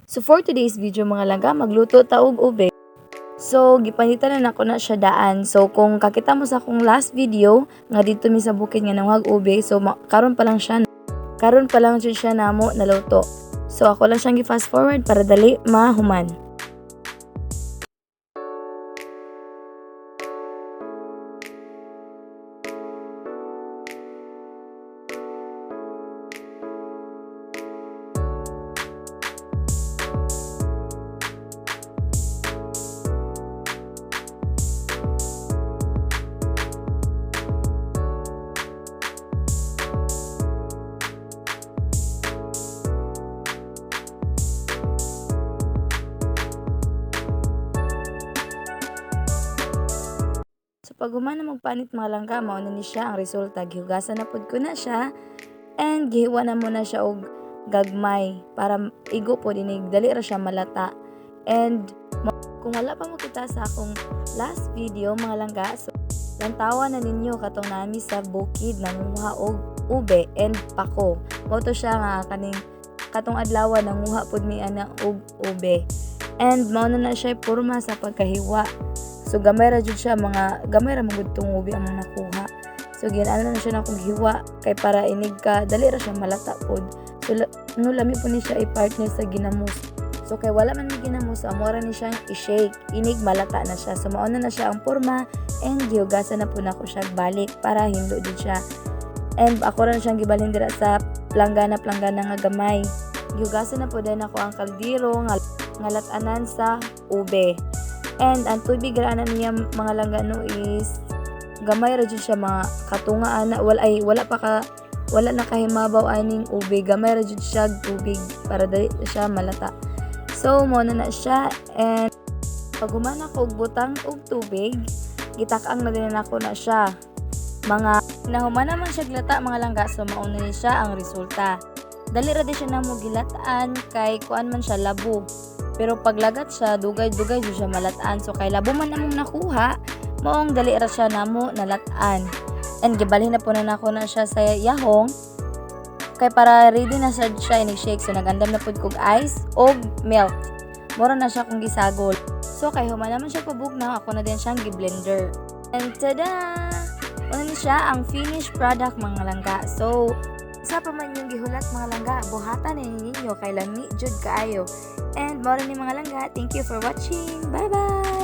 So for today's video mga langga, magluto ta og ube. So gipanitan na nako na siya daan. So kung kakita mo sa akong last video nga dito mi sa bukid nga nanghag ube, so karon pa lang jud siya namo naluto. So ako lang siyang gi-fast forward para dali mahuman. So pag humana magpanit mga langga, mao na ni siya ang resulta. Gihugasan na pud ko na siya and gihiwa na muna siya og gagmay para igo po dinig dali ra siya malata. And kung wala pa mo kita sa akong last video mga langga, so lantawa na ninyo katong nami sa bukid nanguha og ube and pako. Mao to siya nga kaning katong adlaw nanguha pud mi ana og ube. And mao na siya porma sa pagkahiwa. So gamay ra jud siya, mga gamay ra magud tong ube ang nakuha. So ginana na siya na akong hiwa kay para inig ka dali ra siya malata pod. So lami po ni siya i-partner sa ginamos. So kay wala man ni ginamos, amora ni siya i-shake, inig malata na siya. So mao na siya ang porma and gihugasan na po nako siya balik para hinlo jud siya. And ako ra na siyang gibalhin dira sa planggana nga gamay. Gihugasan na po din ako ang kaldero nga latanan sa ube. And ang tubig ra na niya mga langga no is gamay ra jud siya, mga katunga ana wala na kahimabaw aning ube, gamay ra jud siya tubig para dali siya malata. So mo na siya, and pag humana ko og butang og tubig, gitak-ang na din nako na siya. Mga nahuman naman siya glata mga langga, so mauna ni siya ang resulta. Dali ra di siya namo gilataan kay kuan man siya labo. Pero paglagat siya, dugay-dugay jud siya malataan. So kay labo man namong nakuha, maong dali ra siya namo nalataan. And gibalhin na po na nako na siya sa yahong. Kay para ready na siya i-shake. So nagandam na pud kog ice og milk. Mura na siya kung gisagol. So kay human naman siya pabugnaw, ako na din siyang gi-blender. And tada! Ano ni siya ang finished product mga langga. So sa pa man yung gihulat mga langga, buhatan na ninyo kay lami jud kaayo. And more ni mga langga, thank you for watching. Bye bye.